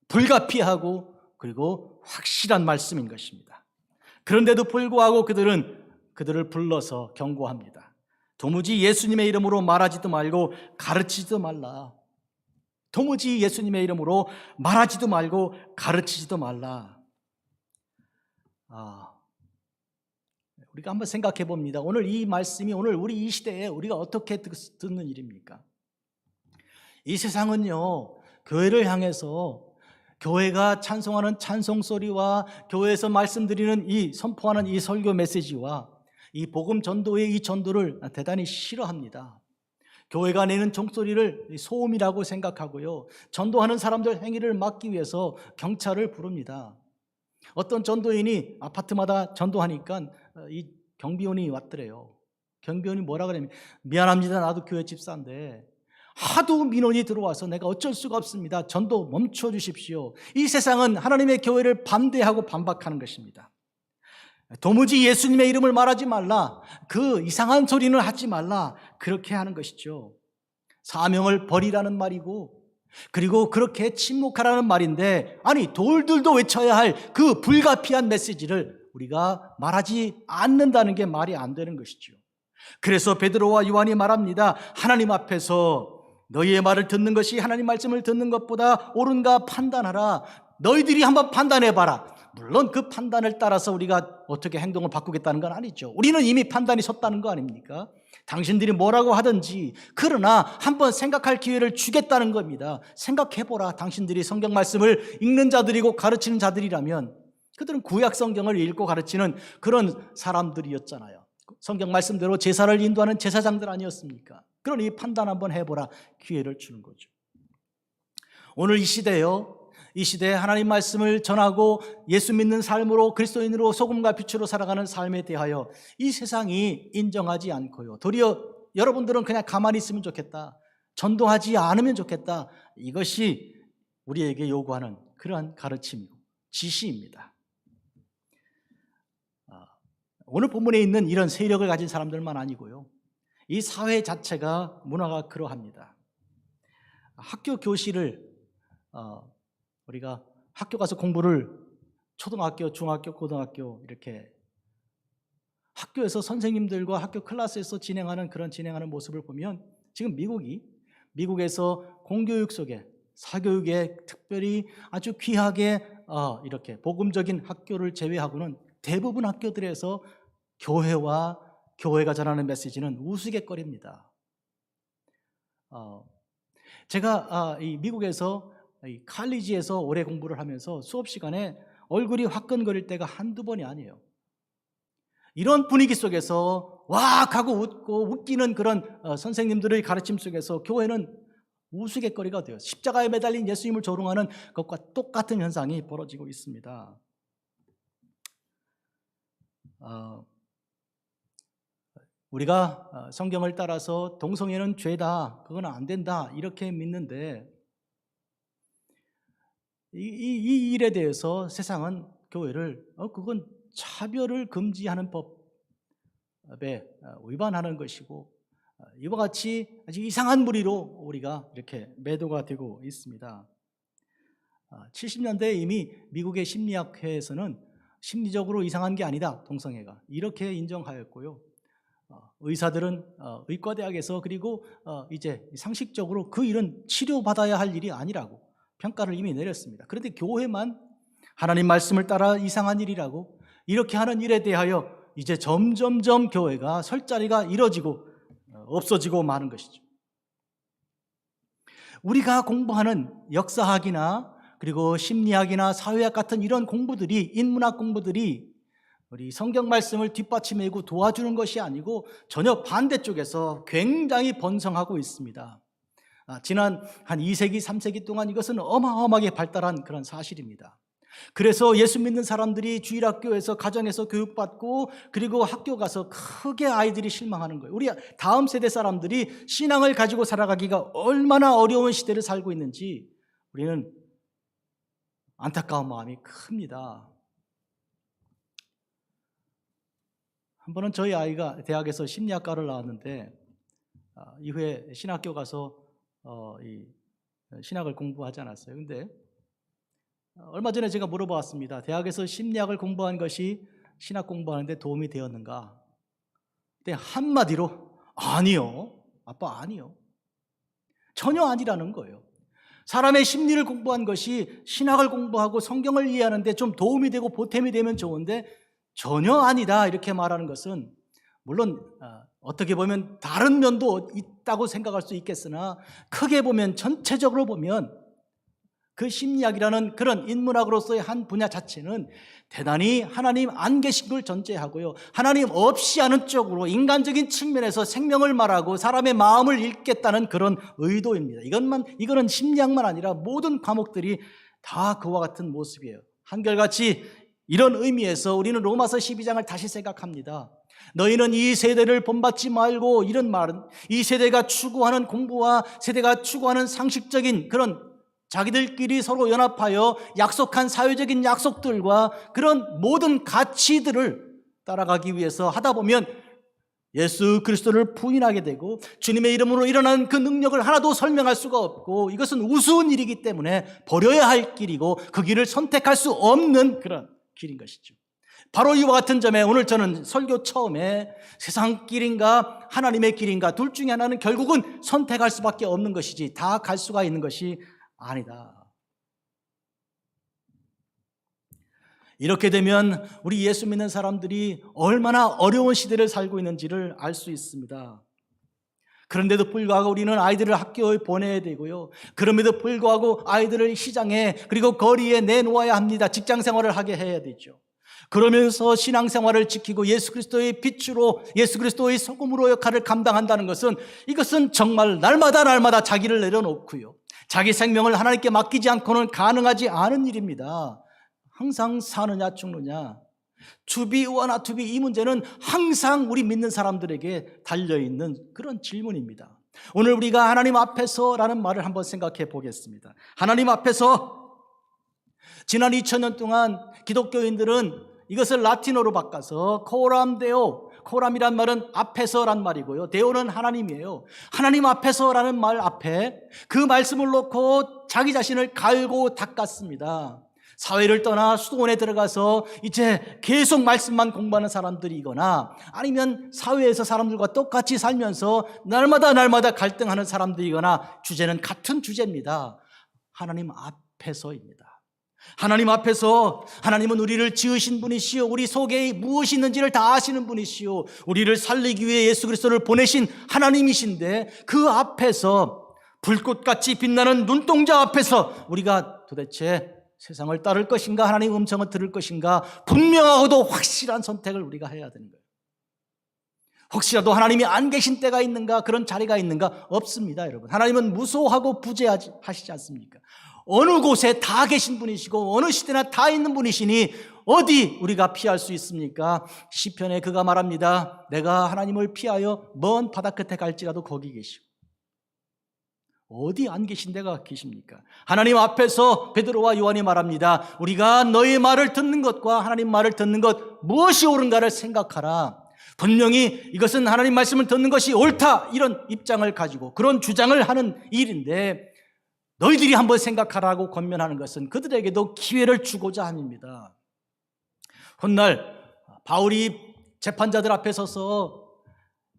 불가피하고 그리고 확실한 말씀인 것입니다. 그런데도 불구하고 그들을 불러서 경고합니다. 도무지 예수님의 이름으로 말하지도 말고 가르치지도 말라. 도무지 예수님의 이름으로 말하지도 말고 가르치지도 말라. 우리가 한번 생각해 봅니다. 오늘 이 말씀이 오늘 우리 이 시대에 우리가 어떻게 듣는 일입니까? 이 세상은요, 교회를 향해서 교회가 찬송하는 찬송 소리와 교회에서 말씀드리는 이 선포하는 이 설교 메시지와 이 복음 전도의 이 전도를 대단히 싫어합니다. 교회가 내는 종소리를 소음이라고 생각하고요, 전도하는 사람들 행위를 막기 위해서 경찰을 부릅니다. 어떤 전도인이 아파트마다 전도하니까 이 경비원이 왔더래요. 경비원이 뭐라 그러냐면, 미안합니다, 나도 교회 집사인데 하도 민원이 들어와서 내가 어쩔 수가 없습니다. 전도 멈춰 주십시오. 이 세상은 하나님의 교회를 반대하고 반박하는 것입니다. 도무지 예수님의 이름을 말하지 말라, 그 이상한 소리는 하지 말라, 그렇게 하는 것이죠. 사명을 버리라는 말이고, 그리고 그렇게 침묵하라는 말인데, 아니 돌들도 외쳐야 할 그 불가피한 메시지를 우리가 말하지 않는다는 게 말이 안 되는 것이죠. 그래서 베드로와 요한이 말합니다. 하나님 앞에서 너희의 말을 듣는 것이 하나님 말씀을 듣는 것보다 옳은가 판단하라. 너희들이 한번 판단해봐라. 물론 그 판단을 따라서 우리가 어떻게 행동을 바꾸겠다는 건 아니죠. 우리는 이미 판단이 섰다는 거 아닙니까? 당신들이 뭐라고 하든지, 그러나 한번 생각할 기회를 주겠다는 겁니다. 생각해보라. 당신들이 성경 말씀을 읽는 자들이고 가르치는 자들이라면, 그들은 구약 성경을 읽고 가르치는 그런 사람들이었잖아요. 성경 말씀대로 제사를 인도하는 제사장들 아니었습니까? 그러니 판단 한번 해보라, 기회를 주는 거죠. 오늘 이 시대에 하나님 말씀을 전하고 예수 믿는 삶으로 그리스도인으로 소금과 빛으로 살아가는 삶에 대하여 이 세상이 인정하지 않고요, 도리어 여러분들은 그냥 가만히 있으면 좋겠다, 전도하지 않으면 좋겠다, 이것이 우리에게 요구하는 그러한 가르침이고 지시입니다. 오늘 본문에 있는 이런 세력을 가진 사람들만 아니고요, 이 사회 자체가 문화가 그러합니다. 학교 교실을 우리가 학교 가서 공부를 초등학교, 중학교, 고등학교 이렇게 학교에서 선생님들과 학교 클래스에서 진행하는 모습을 보면, 지금 미국에서 공교육 속에 사교육에 특별히 아주 귀하게 이렇게 복음적인 학교를 제외하고는 대부분 학교들에서 교회가 전하는 메시지는 우스갯거리입니다. 제가 이 미국에서 이 칼리지에서 오래 공부를 하면서 수업 시간에 얼굴이 화끈거릴 때가 한두 번이 아니에요. 이런 분위기 속에서 왁 하고 웃고 웃기는 그런 선생님들의 가르침 속에서 교회는 우스갯거리가 돼요. 십자가에 매달린 예수님을 조롱하는 것과 똑같은 현상이 벌어지고 있습니다. 우리가 성경을 따라서 동성애는 죄다, 그건 안 된다 이렇게 믿는데 이 일에 대해서 세상은 교회를 그건 차별을 금지하는 법에 위반하는 것이고 이와 같이 아주 이상한 무리로 우리가 이렇게 매도가 되고 있습니다. 70년대에 이미 미국의 심리학회에서는 심리적으로 이상한 게 아니다, 동성애가 이렇게 인정하였고요. 의사들은 의과대학에서 그리고 이제 상식적으로 그 일은 치료받아야 할 일이 아니라고 평가를 이미 내렸습니다. 그런데 교회만 하나님 말씀을 따라 이상한 일이라고 이렇게 하는 일에 대하여 이제 점점점 교회가 설 자리가 이뤄지고 없어지고 마는 것이죠. 우리가 공부하는 역사학이나 그리고 심리학이나 사회학 같은 이런 공부들이, 인문학 공부들이 우리 성경 말씀을 뒷받침하고 도와주는 것이 아니고 전혀 반대쪽에서 굉장히 번성하고 있습니다. 지난 한 2세기, 3세기 동안 이것은 어마어마하게 발달한 그런 사실입니다. 그래서 예수 믿는 사람들이 주일학교에서, 가정에서 교육받고 그리고 학교 가서 크게 아이들이 실망하는 거예요. 우리 다음 세대 사람들이 신앙을 가지고 살아가기가 얼마나 어려운 시대를 살고 있는지 우리는 안타까운 마음이 큽니다. 한 번은 저희 아이가 대학에서 심리학과를 나왔는데 이후에 신학교 가서 이 신학을 공부하지 않았어요. 근데 얼마 전에 제가 물어봤습니다. 대학에서 심리학을 공부한 것이 신학 공부하는데 도움이 되었는가? 근데 한마디로 아니요. 아빠 아니요. 전혀 아니라는 거예요. 사람의 심리를 공부한 것이 신학을 공부하고 성경을 이해하는데 좀 도움이 되고 보탬이 되면 좋은데 전혀 아니다 이렇게 말하는 것은 물론 어떻게 보면 다른 면도 있다고 생각할 수 있겠으나 크게 보면 전체적으로 보면 그 심리학이라는 그런 인문학으로서의 한 분야 자체는 대단히 하나님 안 계신 걸 전제하고요, 하나님 없이 하는 쪽으로 인간적인 측면에서 생명을 말하고 사람의 마음을 읽겠다는 그런 의도입니다. 이거는 심리학만 아니라 모든 과목들이 다 그와 같은 모습이에요. 한결같이 이런 의미에서 우리는 로마서 12장을 다시 생각합니다. 너희는 이 세대를 본받지 말고, 이런 말은 이 세대가 추구하는 공부와 세대가 추구하는 상식적인 그런 자기들끼리 서로 연합하여 약속한 사회적인 약속들과 그런 모든 가치들을 따라가기 위해서 하다 보면 예수 그리스도를 부인하게 되고 주님의 이름으로 일어난 그 능력을 하나도 설명할 수가 없고 이것은 우스운 일이기 때문에 버려야 할 길이고 그 길을 선택할 수 없는 그런 길인 것이죠. 바로 이와 같은 점에 오늘 저는 설교 처음에 세상 길인가 하나님의 길인가 둘 중에 하나는 결국은 선택할 수밖에 없는 것이지 다 갈 수가 있는 것이 아니다. 이렇게 되면 우리 예수 믿는 사람들이 얼마나 어려운 시대를 살고 있는지를 알 수 있습니다. 그런데도 불구하고 우리는 아이들을 학교에 보내야 되고요, 그럼에도 불구하고 아이들을 시장에 그리고 거리에 내놓아야 합니다. 직장 생활을 하게 해야 되죠. 그러면서 신앙생활을 지키고 예수 그리스도의 빛으로, 예수 그리스도의 소금으로 역할을 감당한다는 것은, 이것은 정말 날마다 자기를 내려놓고요, 자기 생명을 하나님께 맡기지 않고는 가능하지 않은 일입니다. 항상 사느냐 죽느냐, to be or not to be, 이 문제는 항상 우리 믿는 사람들에게 달려있는 그런 질문입니다. 오늘 우리가 하나님 앞에서라는 말을 한번 생각해 보겠습니다. 하나님 앞에서, 지난 2000년 동안 기독교인들은 이것을 라틴어로 바꿔서 코람 데오, 코람이란 말은 앞에서란 말이고요, 데오는 하나님이에요. 하나님 앞에서라는 말 앞에 그 말씀을 놓고 자기 자신을 갈고 닦았습니다. 사회를 떠나 수도원에 들어가서 이제 계속 말씀만 공부하는 사람들이거나 아니면 사회에서 사람들과 똑같이 살면서 날마다 갈등하는 사람들이거나 주제는 같은 주제입니다. 하나님 앞에서입니다. 하나님 앞에서, 하나님은 우리를 지으신 분이시오, 우리 속에 무엇이 있는지를 다 아시는 분이시오, 우리를 살리기 위해 예수 그리스도를 보내신 하나님이신데 그 앞에서, 불꽃같이 빛나는 눈동자 앞에서 우리가 도대체 세상을 따를 것인가 하나님 음성을 들을 것인가 분명하고도 확실한 선택을 우리가 해야 되는 거예요. 혹시라도 하나님이 안 계신 때가 있는가, 그런 자리가 있는가? 없습니다, 여러분. 하나님은 무소하고 부재하시지 않습니까? 어느 곳에 다 계신 분이시고 어느 시대나 다 있는 분이시니 어디 우리가 피할 수 있습니까? 시편에 그가 말합니다. 내가 하나님을 피하여 먼 바다 끝에 갈지라도 거기 계시고. 어디 안 계신 데가 계십니까? 하나님 앞에서 베드로와 요한이 말합니다. 우리가 너의 말을 듣는 것과 하나님 말을 듣는 것 무엇이 옳은가를 생각하라. 분명히 이것은 하나님 말씀을 듣는 것이 옳다, 이런 입장을 가지고 그런 주장을 하는 일인데, 너희들이 한번 생각하라고 권면하는 것은 그들에게도 기회를 주고자 함입니다. 훗날 바울이 재판자들 앞에 서서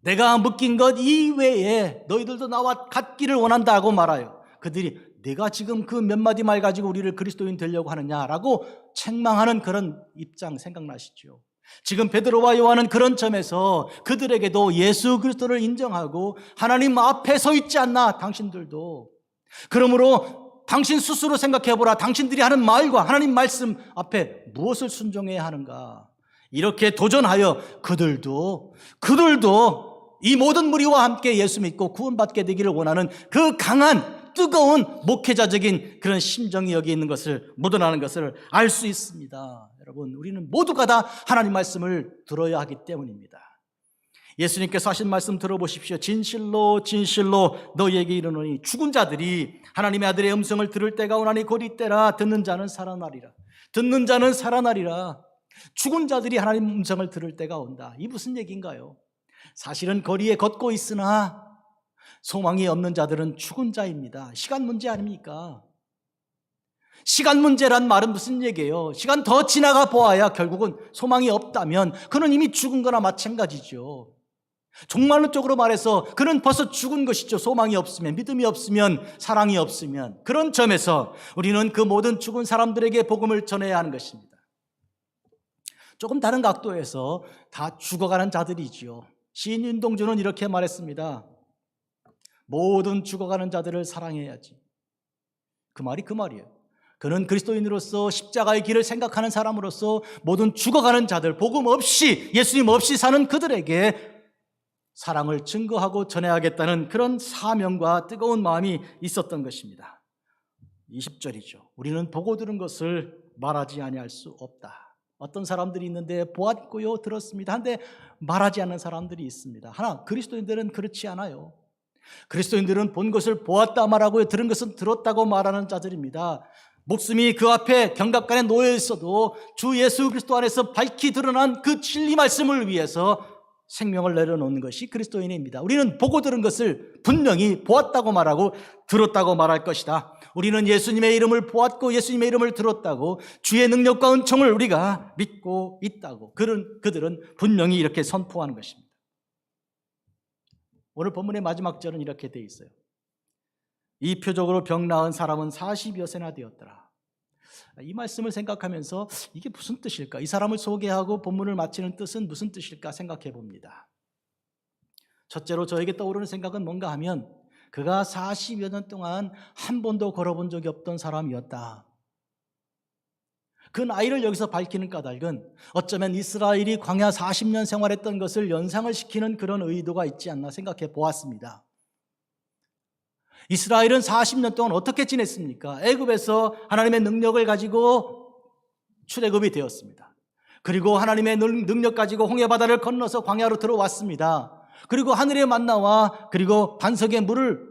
내가 묶인 것 이외에 너희들도 나와 같기를 원한다고 말아요. 그들이 내가 지금 그 몇 마디 말 가지고 우리를 그리스도인 되려고 하느냐라고 책망하는 그런 입장 생각나시죠? 지금 베드로와 요한은 그런 점에서 그들에게도 예수 그리스도를 인정하고 하나님 앞에 서 있지 않나, 당신들도. 그러므로 당신 스스로 생각해보라. 당신들이 하는 말과 하나님 말씀 앞에 무엇을 순종해야 하는가, 이렇게 도전하여 그들도 이 모든 무리와 함께 예수 믿고 구원받게 되기를 원하는 그 강한 뜨거운 목회자적인 그런 심정이 여기 있는 것을, 묻어나는 것을 알 수 있습니다. 여러분, 우리는 모두가 다 하나님 말씀을 들어야 하기 때문입니다. 예수님께서 하신 말씀 들어보십시오. 진실로 진실로 너희에게 이르노니 죽은 자들이 하나님의 아들의 음성을 들을 때가 오나니 곧 이때라. 듣는 자는 살아나리라. 듣는 자는 살아나리라. 죽은 자들이 하나님 음성을 들을 때가 온다. 이 무슨 얘기인가요? 사실은 거리에 걷고 있으나 소망이 없는 자들은 죽은 자입니다. 시간 문제 아닙니까? 시간 문제란 말은 무슨 얘기예요? 시간 더 지나가 보아야 결국은 소망이 없다면 그는 이미 죽은 거나 마찬가지죠. 종말론적으로 말해서 그는 벌써 죽은 것이죠. 소망이 없으면, 믿음이 없으면, 사랑이 없으면. 그런 점에서 우리는 그 모든 죽은 사람들에게 복음을 전해야 하는 것입니다. 조금 다른 각도에서 다 죽어가는 자들이지요. 시인 윤동주는 이렇게 말했습니다. 모든 죽어가는 자들을 사랑해야지. 그 말이 그 말이에요. 그는 그리스도인으로서 십자가의 길을 생각하는 사람으로서 모든 죽어가는 자들, 복음 없이, 예수님 없이 사는 그들에게 사랑을 증거하고 전해야겠다는 그런 사명과 뜨거운 마음이 있었던 것입니다. 20절이죠. 우리는 보고 들은 것을 말하지 아니할 수 없다. 어떤 사람들이 있는데 보았고요, 들었습니다. 한데 말하지 않는 사람들이 있습니다. 하나, 그리스도인들은 그렇지 않아요. 그리스도인들은 본 것을 보았다 말하고요, 들은 것은 들었다고 말하는 자들입니다. 목숨이 그 앞에 경각간에 놓여 있어도 주 예수 그리스도 안에서 밝히 드러난 그 진리 말씀을 위해서 생명을 내려놓는 것이 그리스도인입니다. 우리는 보고 들은 것을 분명히 보았다고 말하고 들었다고 말할 것이다. 우리는 예수님의 이름을 보았고 예수님의 이름을 들었다고, 주의 능력과 은총을 우리가 믿고 있다고 그들은 분명히 이렇게 선포하는 것입니다. 오늘 본문의 마지막 절은 이렇게 되어 있어요. 이 표적으로 병 나은 사람은 40여 세나 되었더라. 이 말씀을 생각하면서 이게 무슨 뜻일까? 이 사람을 소개하고 본문을 마치는 뜻은 무슨 뜻일까 생각해 봅니다. 첫째로 저에게 떠오르는 생각은 뭔가 하면 그가 40여 년 동안 한 번도 걸어본 적이 없던 사람이었다. 그 나이를 여기서 밝히는 까닭은 어쩌면 이스라엘이 광야 40년 생활했던 것을 연상을 시키는 그런 의도가 있지 않나 생각해 보았습니다. 이스라엘은 40년 동안 어떻게 지냈습니까? 애굽에서 하나님의 능력을 가지고 출애굽이 되었습니다. 그리고 하나님의 능력 가지고 홍해바다를 건너서 광야로 들어왔습니다. 그리고 하늘의 만나와 그리고 반석의 물을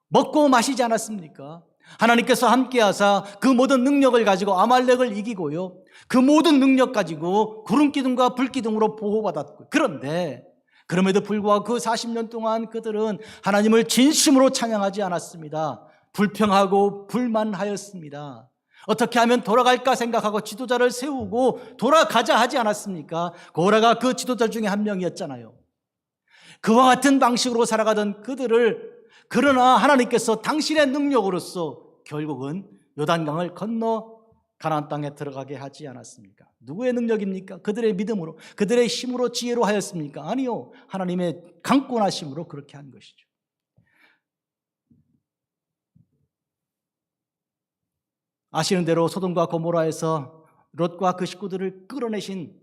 먹고 마시지 않았습니까? 하나님께서 함께하사 그 모든 능력을 가지고 아말렉을 이기고요, 그 모든 능력 가지고 구름기둥과 불기둥으로 보호받았고, 그런데 그럼에도 불구하고 그 40년 동안 그들은 하나님을 진심으로 찬양하지 않았습니다. 불평하고 불만하였습니다. 어떻게 하면 돌아갈까 생각하고 지도자를 세우고 돌아가자 하지 않았습니까? 고라가 그 지도자 중에 한 명이었잖아요. 그와 같은 방식으로 살아가던 그들을, 그러나 하나님께서 당신의 능력으로서 결국은 요단강을 건너 가나안 땅에 들어가게 하지 않았습니까? 누구의 능력입니까? 그들의 믿음으로, 그들의 힘으로, 지혜로 하였습니까? 아니요, 하나님의 강권하심으로 그렇게 한 것이죠. 아시는 대로 소돔과 고모라에서 롯과 그 식구들을 끌어내신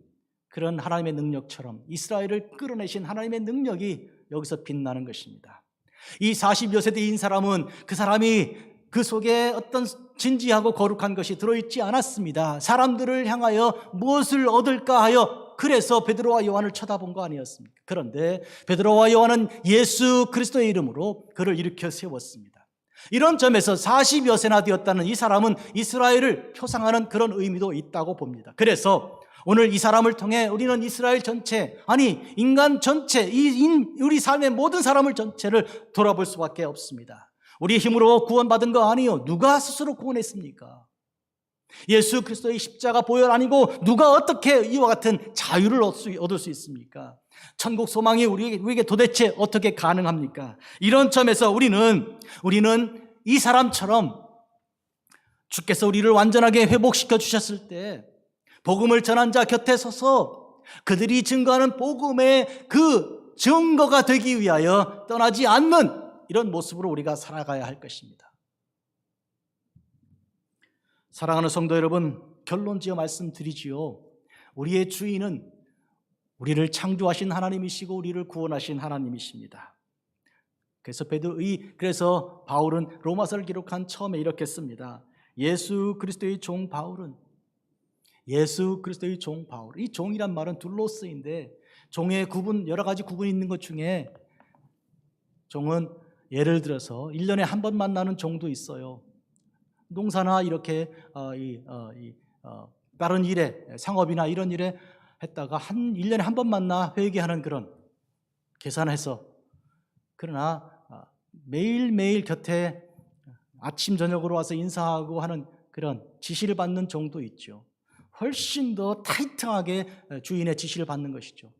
그런 하나님의 능력처럼 이스라엘을 끌어내신 하나님의 능력이 여기서 빛나는 것입니다. 이 40여 세대인 사람은 그 사람이 그 속에 어떤 진지하고 거룩한 것이 들어있지 않았습니다. 사람들을 향하여 무엇을 얻을까 하여 그래서 베드로와 요한을 쳐다본 거 아니었습니까? 그런데 베드로와 요한은 예수 그리스도의 이름으로 그를 일으켜 세웠습니다. 이런 점에서 40여 세나 되었다는 이 사람은 이스라엘을 표상하는 그런 의미도 있다고 봅니다. 그래서 오늘 이 사람을 통해 우리는 이스라엘 전체, 아니 인간 전체, 우리 삶의 모든 사람을 전체를 돌아볼 수밖에 없습니다. 우리 힘으로 구원받은 거 아니요. 누가 스스로 구원했습니까? 예수 그리스도의 십자가 보혈 아니고 누가 어떻게 이와 같은 자유를 얻을 수 있습니까? 천국 소망이 우리에게 도대체 어떻게 가능합니까? 이런 점에서 우리는 이 사람처럼 주께서 우리를 완전하게 회복시켜 주셨을 때 복음을 전한 자 곁에 서서 그들이 증거하는 복음의 그 증거가 되기 위하여 떠나지 않는 이런 모습으로 우리가 살아가야 할 것입니다. 사랑하는 성도 여러분, 결론지어 말씀드리지요. 우리의 주인은 우리를 창조하신 하나님이시고 우리를 구원하신 하나님이십니다. 그래서 바울은 로마서를 기록한 처음에 이렇게 씁니다. 예수 그리스도의 종 바울은, 예수 그리스도의 종 바울. 이 종이란 말은 둘로스인데 종의 여러 가지 구분이 있는 것 중에 종은 예를 들어서 1년에 한 번 만나는 종도 있어요. 농사나 이렇게 다른 일에, 상업이나 이런 일에 했다가 1년에 한 번 만나 회개하는 그런 계산해서, 그러나 매일매일 곁에 아침 저녁으로 와서 인사하고 하는 그런 지시를 받는 종도 있죠. 훨씬 더 타이트하게 주인의 지시를 받는 것이죠.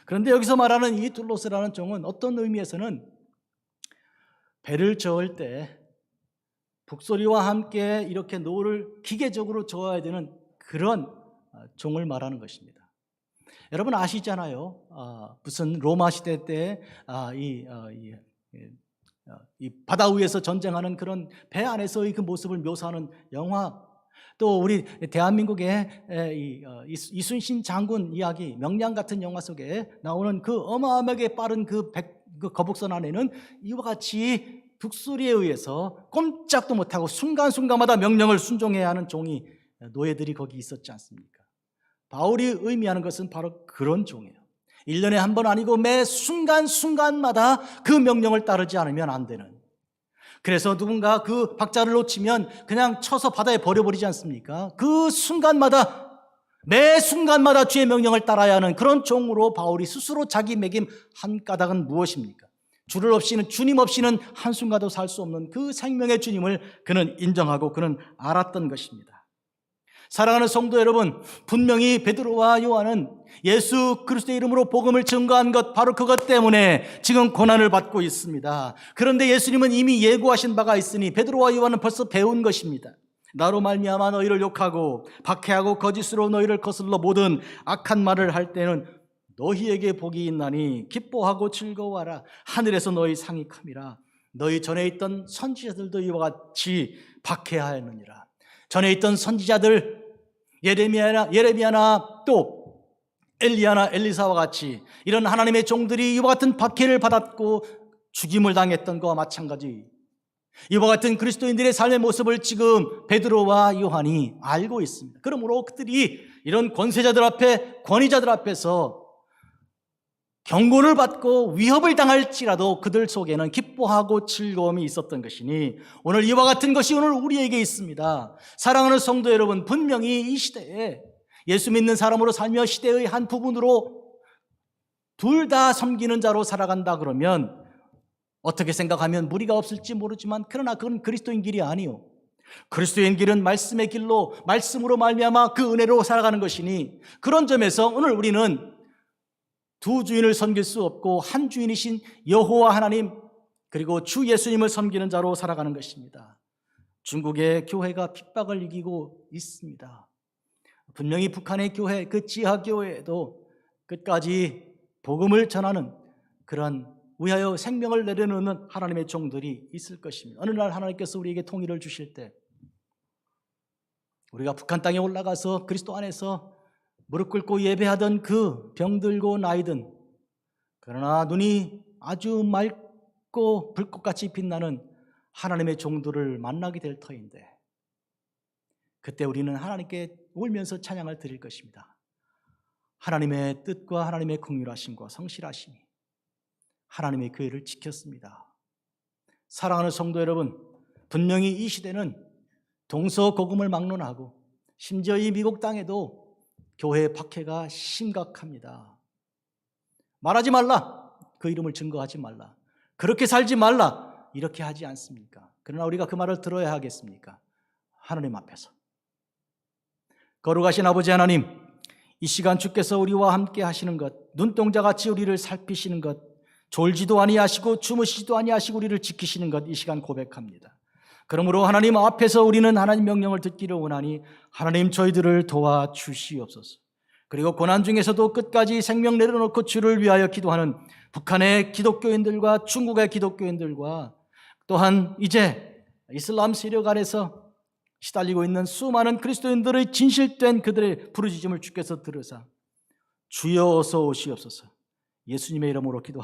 그런데 여기서 말하는 이 둘로스라는 종은 어떤 의미에서는 배를 저을 때 북소리와 함께 이렇게 노를 기계적으로 저어야 되는 그런 종을 말하는 것입니다. 여러분 아시잖아요. 무슨 로마 시대 때 이 바다 위에서 전쟁하는 그런 배 안에서의 그 모습을 묘사하는 영화, 또 우리 대한민국의 이순신 장군 이야기, 명량 같은 영화 속에 나오는 그 어마어마하게 빠른 그 거북선 안에는 이와 같이 북소리에 의해서 꼼짝도 못하고 순간순간마다 명령을 순종해야 하는 종이, 노예들이 거기 있었지 않습니까? 바울이 의미하는 것은 바로 그런 종이에요. 1년에 한 번 아니고 매 순간순간마다 그 명령을 따르지 않으면 안 되는. 그래서 누군가 그 박자를 놓치면 그냥 쳐서 바다에 버려버리지 않습니까? 그 순간마다, 매 순간마다 주의 명령을 따라야 하는 그런 종으로 바울이 스스로 자기 매김 한 까닭은 무엇입니까? 주님 없이는 한순간도 살 수 없는 그 생명의 주님을 그는 인정하고 그는 알았던 것입니다. 사랑하는 성도 여러분, 분명히 베드로와 요한은 예수 그리스도의 이름으로 복음을 증거한 것, 바로 그것 때문에 지금 고난을 받고 있습니다. 그런데 예수님은 이미 예고하신 바가 있으니 베드로와 요한은 벌써 배운 것입니다. 나로 말미암아 너희를 욕하고 박해하고 거짓으로 너희를 거슬러 모든 악한 말을 할 때는 너희에게 복이 있나니 기뻐하고 즐거워하라. 하늘에서 너희 상이 큼이라. 너희 전에 있던 선지자들도 이와 같이 박해하였느니라. 전에 있던 선지자들 예레미야나 또 엘리야나 엘리사와 같이 이런 하나님의 종들이 이와 같은 박해를 받았고 죽임을 당했던 것과 마찬가지, 이와 같은 그리스도인들의 삶의 모습을 지금 베드로와 요한이 알고 있습니다. 그러므로 그들이 이런 권세자들 앞에, 권위자들 앞에서 경고를 받고 위협을 당할지라도 그들 속에는 기뻐하고 즐거움이 있었던 것이니 오늘 이와 같은 것이 오늘 우리에게 있습니다. 사랑하는 성도 여러분, 분명히 이 시대에 예수 믿는 사람으로 살며 시대의 한 부분으로 둘 다 섬기는 자로 살아간다 그러면 어떻게 생각하면 무리가 없을지 모르지만, 그러나 그건 그리스도인 길이 아니요. 그리스도인 길은 말씀의 길로, 말씀으로 말미암아 그 은혜로 살아가는 것이니, 그런 점에서 오늘 우리는 두 주인을 섬길 수 없고 한 주인이신 여호와 하나님, 그리고 주 예수님을 섬기는 자로 살아가는 것입니다. 중국의 교회가 핍박을 이기고 있습니다. 분명히 북한의 교회, 그 지하교회에도 끝까지 복음을 전하는 그런 위하여 생명을 내려놓는 하나님의 종들이 있을 것입니다. 어느 날 하나님께서 우리에게 통일을 주실 때 우리가 북한 땅에 올라가서 그리스도 안에서 무릎 꿇고 예배하던 그 병들고 나이든, 그러나 눈이 아주 맑고 불꽃같이 빛나는 하나님의 종들을 만나게 될 터인데, 그때 우리는 하나님께 울면서 찬양을 드릴 것입니다. 하나님의 뜻과 하나님의 긍휼하심과 성실하심이 하나님의 교회를 지켰습니다. 사랑하는 성도 여러분, 분명히 이 시대는 동서고금을 막론하고 심지어 이 미국 땅에도 교회 박해가 심각합니다. 말하지 말라, 그 이름을 증거하지 말라, 그렇게 살지 말라, 이렇게 하지 않습니까? 그러나 우리가 그 말을 들어야 하겠습니까? 하나님 앞에서. 거룩하신 아버지 하나님, 이 시간 주께서 우리와 함께 하시는 것, 눈동자같이 우리를 살피시는 것, 졸지도 아니하시고 주무시지도 아니하시고 우리를 지키시는 것, 이 시간 고백합니다. 그러므로 하나님 앞에서 우리는 하나님 명령을 듣기를 원하니 하나님 저희들을 도와주시옵소서. 그리고 고난 중에서도 끝까지 생명 내려놓고 주를 위하여 기도하는 북한의 기독교인들과 중국의 기독교인들과 또한 이제 이슬람 세력 아래서 시달리고 있는 수많은 그리스도인들의 진실된 그들의 부르짖음을 주께서 들으사 주여 어서 오시옵소서. 예수님의 이름으로 기도합니다.